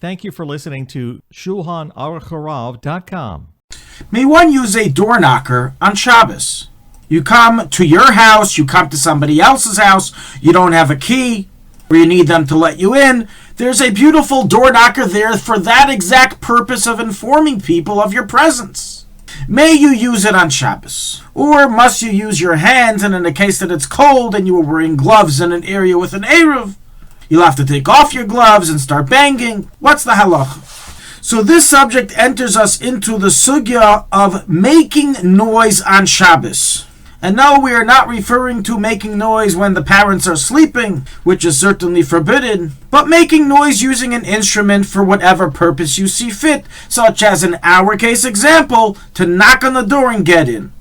Thank you for listening to Shulchanaruchharav.com. May one use a door knocker on Shabbos? You come to your house, you come to somebody else's house, you don't have a key, or you need them to let you in. There's a beautiful door knocker there for that exact purpose of informing people of your presence. May you use it on Shabbos? Or must you use your hands, and in the case that it's cold and you are wearing gloves in an area with an Eruv, you'll have to take off your gloves and start banging? What's the halacha? So this subject enters us into the sugya of making noise on Shabbos. And no, we are not referring to making noise when the parents are sleeping, which is certainly forbidden, but making noise using an instrument for whatever purpose you see fit, such as in our case example, to knock on the door and get in.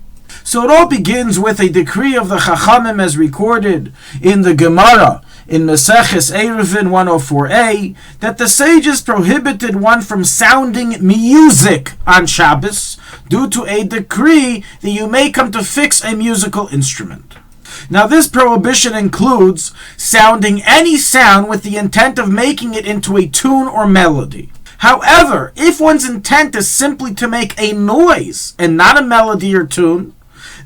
So it all begins with a decree of the Chachamim as recorded in the Gemara, in Maseches Eruvin 104a, that the sages prohibited one from sounding music on Shabbos due to a decree that you may come to fix a musical instrument. Now this prohibition includes sounding any sound with the intent of making it into a tune or melody. However, if one's intent is simply to make a noise and not a melody or tune,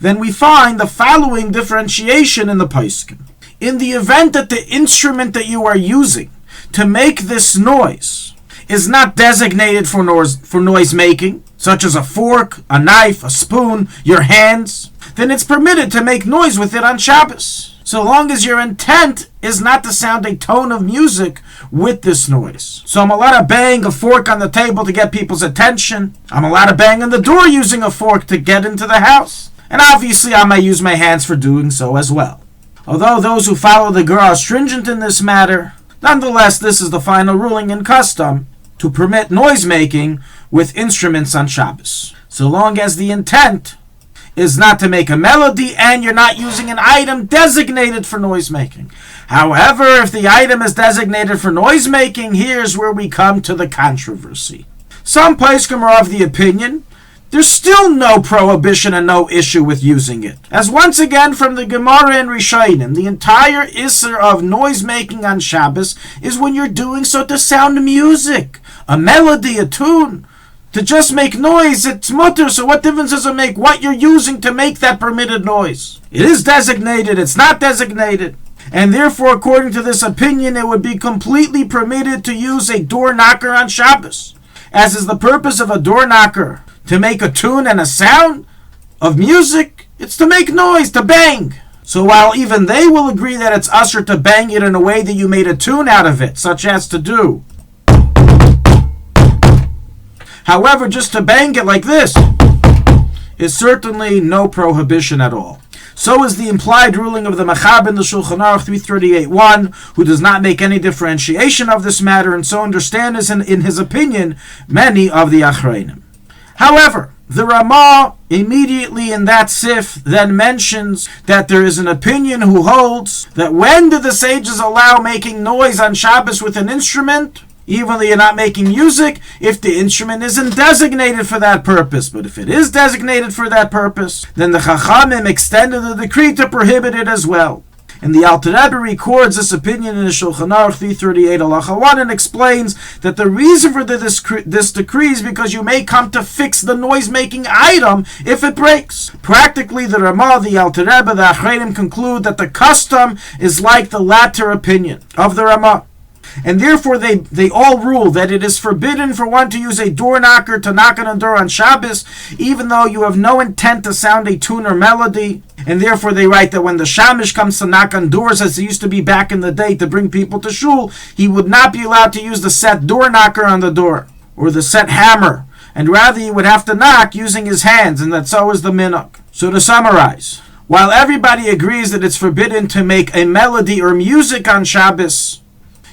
then we find the following differentiation in the Poskim. In the event that the instrument that you are using to make this noise is not designated for noise making, such as a fork, a knife, a spoon, your hands, then it's permitted to make noise with it on Shabbos, so long as your intent is not to sound a tone of music with this noise. So I'm allowed to bang a fork on the table to get people's attention. I'm allowed to bang on the door using a fork to get into the house. And obviously I may use my hands for doing so as well. Although those who follow the Gra are stringent in this matter, nonetheless this is the final ruling in custom to permit noise making with instruments on Shabbos, so long as the intent is not to make a melody and you're not using an item designated for noise making. However, if the item is designated for noise making, here's where we come to the controversy. Some poskim are of the opinion there's still no prohibition and no issue with using it. As once again from the Gemara and Rishonim, the entire Isser of noise making on Shabbos is when you're doing so to sound music, a melody, a tune. To just make noise, it's mutter, so what difference does it make what you're using to make that permitted noise? It is designated, it's not designated. And therefore, according to this opinion, it would be completely permitted to use a door knocker on Shabbos. As is the purpose of a door knocker, to make a tune and a sound of music, it's to make noise, to bang. So while even they will agree that it's usher to bang it in a way that you made a tune out of it, such as to do. However, just to bang it like this is certainly no prohibition at all. So is the implied ruling of the Machab in the Shulchanaruch 338.1, who does not make any differentiation of this matter, and so understands in his opinion many of the Achreinim. However, the Ramah immediately in that sif then mentions that there is an opinion who holds that when do the sages allow making noise on Shabbos with an instrument, even though you're not making music, if the instrument isn't designated for that purpose. But if it is designated for that purpose, then the Chachamim extended the decree to prohibit it as well. And the Alter Rebbe records this opinion in the Shulchanaruch 338 halacha 1 and explains that the reason for this decree is because you may come to fix the noise-making item if it breaks. Practically, the Ramah, the Alter Rebbe, the Achreinim conclude that the custom is like the latter opinion of the Ramah. And therefore they all rule that it is forbidden for one to use a door knocker to knock on a door on Shabbos, even though you have no intent to sound a tune or melody. And therefore they write that when the shamish comes to knock on doors, as it used to be back in the day to bring people to shul, he would not be allowed to use the set door knocker on the door, or the set hammer, and rather he would have to knock using his hands, and that so is the minhag. So to summarize, while everybody agrees that it's forbidden to make a melody or music on Shabbos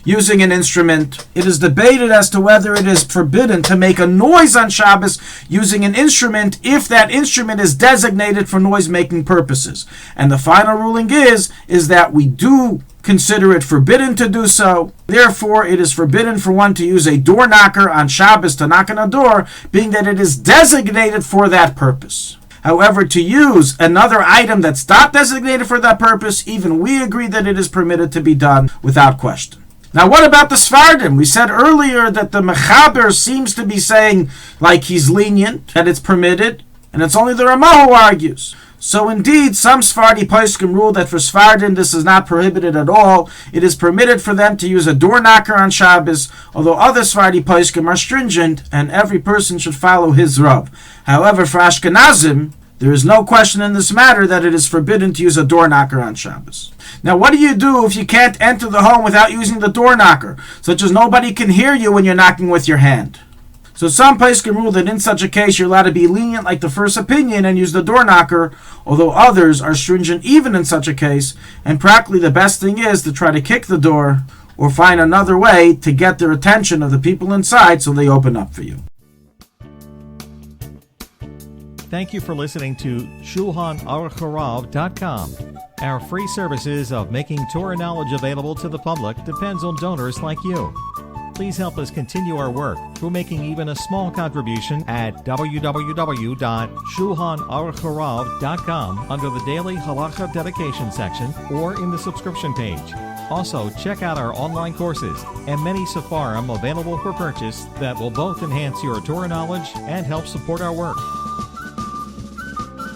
using an instrument, it is debated as to whether it is forbidden to make a noise on Shabbos using an instrument if that instrument is designated for noise-making purposes. And the final ruling is that we do consider it forbidden to do so. Therefore, it is forbidden for one to use a door knocker on Shabbos to knock on a door, being that it is designated for that purpose. However, to use another item that's not designated for that purpose, even we agree that it is permitted to be done without question. Now, what about the Sfardim? We said earlier that the Mechaber seems to be saying, like he's lenient, that it's permitted, and it's only the Ramah who argues. So indeed, some Sephardi poskim rule that for Sephardim this is not prohibited at all. It is permitted for them to use a door knocker on Shabbos, although other Sephardi poskim are stringent, and every person should follow his Rav. However, for Ashkenazim, there is no question in this matter that it is forbidden to use a door knocker on Shabbos. Now, what do you do if you can't enter the home without using the door knocker, such as nobody can hear you when you're knocking with your hand? So some poskim rule that in such a case you're allowed to be lenient like the first opinion and use the door knocker, although others are stringent even in such a case, and practically the best thing is to try to kick the door or find another way to get their attention of the people inside so they open up for you. Thank you for listening to Shulchanaruchharav.com. Our free services of making Torah knowledge available to the public depends on donors like you. Please help us continue our work through making even a small contribution at www.shulchanaruchharav.com under the Daily Halacha Dedication section or in the subscription page. Also, check out our online courses and many Sefarim available for purchase that will both enhance your Torah knowledge and help support our work.